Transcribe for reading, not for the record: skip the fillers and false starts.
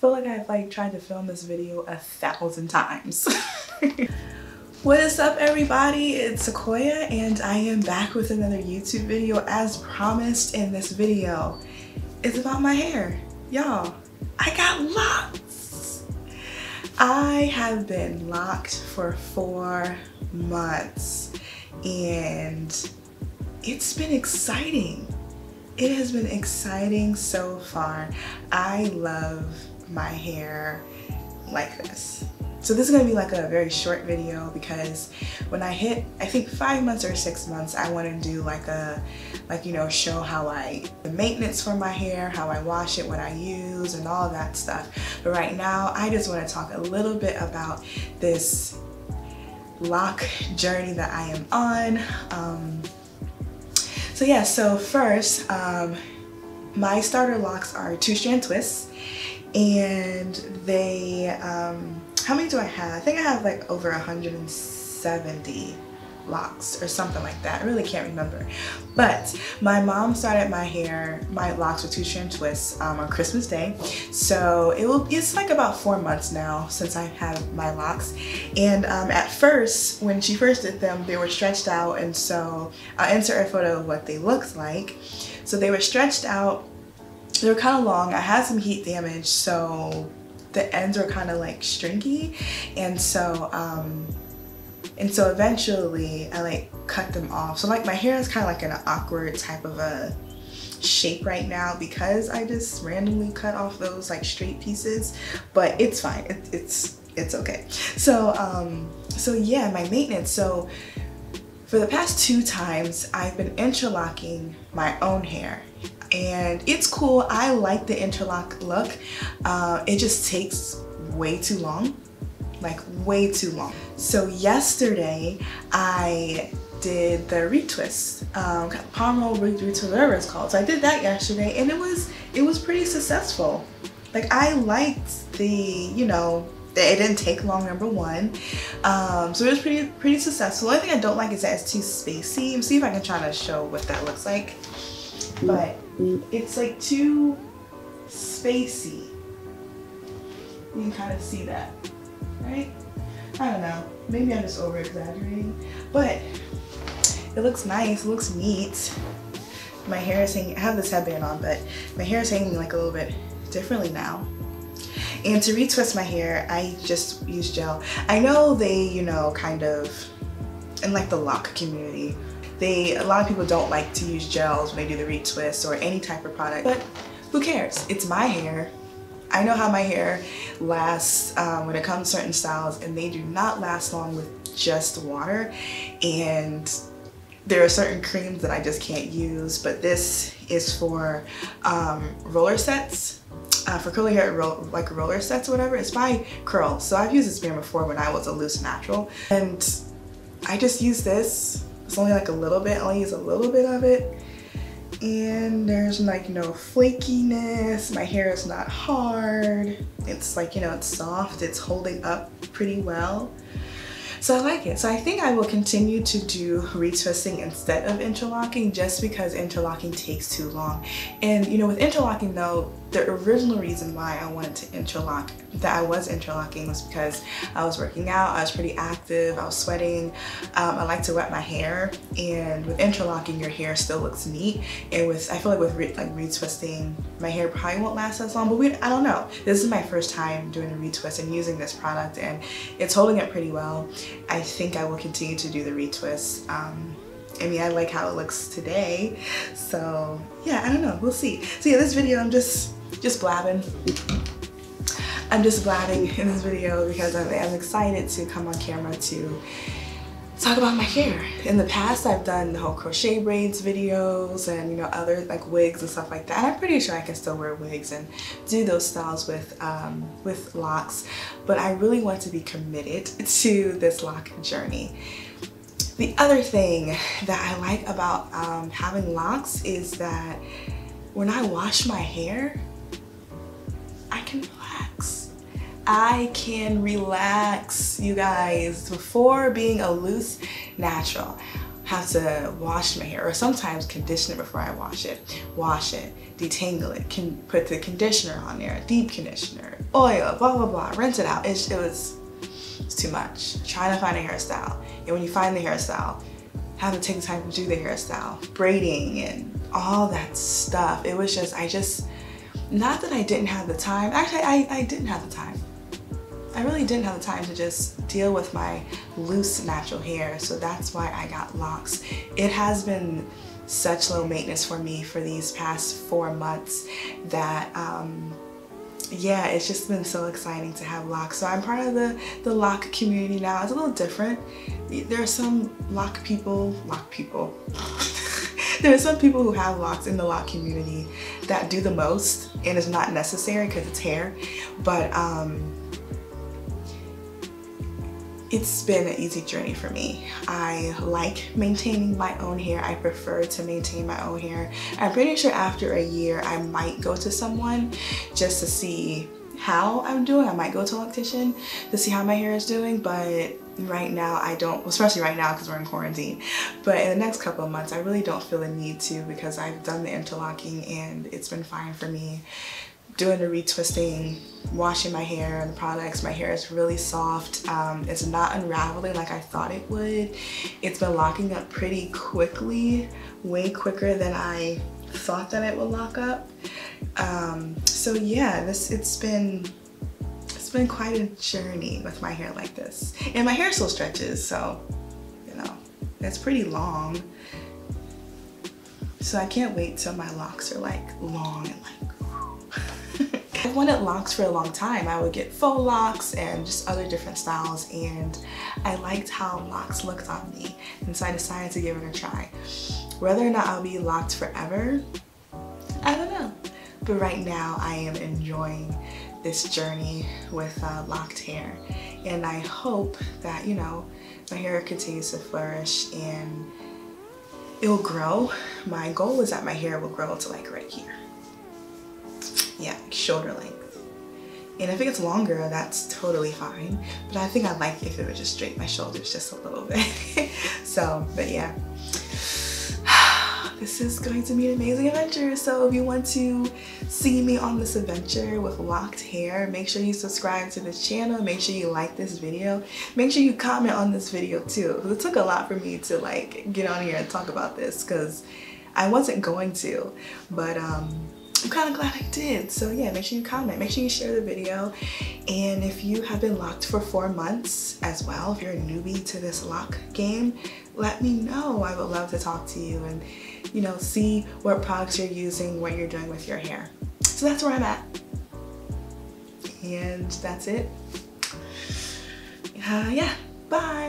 feel like I've like tried to film this video 1,000 times. What is up everybody, it's Sequoia and I am back with another YouTube video as promised. In this video, it's about my hair. Y'all, I got locks. I have been locked for 4 months and it's been exciting. It has been exciting so far. I love my hair like this. So this is gonna be like a very short video because when I hit, I think 5 months or 6 months, I wanna do show how the maintenance for my hair, how I wash it, what I use and all that stuff. But right now, I just wanna talk a little bit about this lock journey that I am on. So first, my starter locks are 2-strand twists, and they, how many do I have? I think I have like over 170 locks or something like that. I really can't remember. But my mom started my locks with 2-strand twists on Christmas Day. So it's like about 4 months now since I've had my locks. And at first, when she first did them, they were stretched out, and so I'll insert a photo of what they looked like. So they were stretched out, they were kind of long. I had some heat damage, so the ends were kind of like stringy, and so eventually I like cut them off. So like my hair is kind of like an awkward type of a shape right now because I just randomly cut off those like straight pieces, but it's fine. It's okay. So yeah, my maintenance. So for the past 2 times I've been interlocking my own hair. And it's cool. I like the interlock look. It just takes way too long, like way too long. So yesterday I did the retwist, palm roll retwist, whatever it's called. So I did that yesterday, and it was pretty successful. Like I liked the, it didn't take long, number one. So it was pretty successful. The only thing I don't like is that it's too spacey. Let me see if I can try to show what that looks like. But it's like too spacey. You can kind of see that, right? I don't know, maybe I'm just over exaggerating, but it looks nice, it looks neat. My hair is hanging, I have this headband on, but my hair is hanging like a little bit differently now. And to retwist my hair, I just use gel. I know they, kind of, in like the lock community, a lot of people don't like to use gels when they do the retwist or any type of product, but who cares? It's my hair. I know how my hair lasts when it comes to certain styles, and they do not last long with just water. And there are certain creams that I just can't use, but this is for roller sets. For curly hair, like roller sets or whatever. It's by Curl. So I've used this brand before when I was a loose natural, and I just use this. It's only like a little bit, I only use a little bit of it. And there's like no flakiness, my hair is not hard. It's like, it's soft, it's holding up pretty well. So I like it. So I think I will continue to do retwisting instead of interlocking, just because interlocking takes too long. And with interlocking though, the original reason why I wanted to interlock, that I was interlocking, was because I was working out, I was pretty active, I was sweating, I like to wet my hair, and with interlocking your hair still looks neat. And I feel like with retwisting, my hair probably won't last as long, but I don't know. This is my first time doing a retwist and using this product, and it's holding up pretty well. I think I will continue to do the retwist. I mean, I like how it looks today, so yeah, I don't know, we'll see. So yeah, this video, I'm just blabbing. I'm just blabbing in this video because I'm excited to come on camera to talk about my hair. In the past, I've done the whole crochet braids videos and other like wigs and stuff like that. And I'm pretty sure I can still wear wigs and do those styles with locks, but I really want to be committed to this lock journey. The other thing that I like about having locks is that when I wash my hair, I can relax. I can relax, you guys. Before being a loose natural, have to wash my hair, or sometimes condition it before I wash it, detangle it, can put the conditioner on there, deep conditioner, oil, blah, blah, blah, rinse it out. It was too much. Trying to find a hairstyle. And when you find the hairstyle, have to take the time to do the hairstyle, braiding and all that stuff. It was just, not that I didn't have the time. Actually, I didn't have the time. I really didn't have the time to just deal with my loose natural hair. So that's why I got locks. It has been such low maintenance for me for these past 4 months that yeah, it's just been so exciting to have locks. So I'm part of the lock community now. It's a little different. There are some lock people. There are some people who have locks in the lock community that do the most, and it's not necessary because it's hair. But it's been an easy journey for me. I like maintaining my own hair. I prefer to maintain my own hair. I'm pretty sure after a year I might go to someone just to see how I'm doing. I might go to an optician to see how my hair is doing, but right now I don't, especially right now because we're in quarantine. But in the next couple of months I really don't feel a need to, because I've done the interlocking and it's been fine for me. Doing the retwisting, washing my hair and the products, my hair is really soft. It's not unraveling like I thought it would. It's been locking up pretty quickly, way quicker than I thought that it would lock up. So yeah, it's been quite a journey with my hair like this. And my hair still stretches, so you know, it's pretty long. So I can't wait till my locks are like long and like I've wanted locks for a long time. I would get faux locks and just other different styles, and I liked how locks looked on me, and so I decided to give it a try. Whether or not I'll be locked forever, I don't know. But right now I am enjoying this journey with locked hair, and I hope that, you know, my hair continues to flourish and it'll grow. My goal is that my hair will grow to like right here. Yeah, shoulder length. And if it gets longer, that's totally fine. But I think I'd like if it would just straighten my shoulders just a little bit. So, but yeah. This is going to be an amazing adventure. So if you want to see me on this adventure with locked hair, make sure you subscribe to this channel. Make sure you like this video. Make sure you comment on this video too. It took a lot for me to like get on here and talk about this because I wasn't going to, but I'm kind of glad I did. So yeah, make sure you comment, make sure you share the video. And if you have been locked for 4 months as well, if you're a newbie to this lock game, let me know. I would love to talk to you and, you know, see what products you're using, what you're doing with your hair. So that's where I'm at. And that's it. Yeah, bye.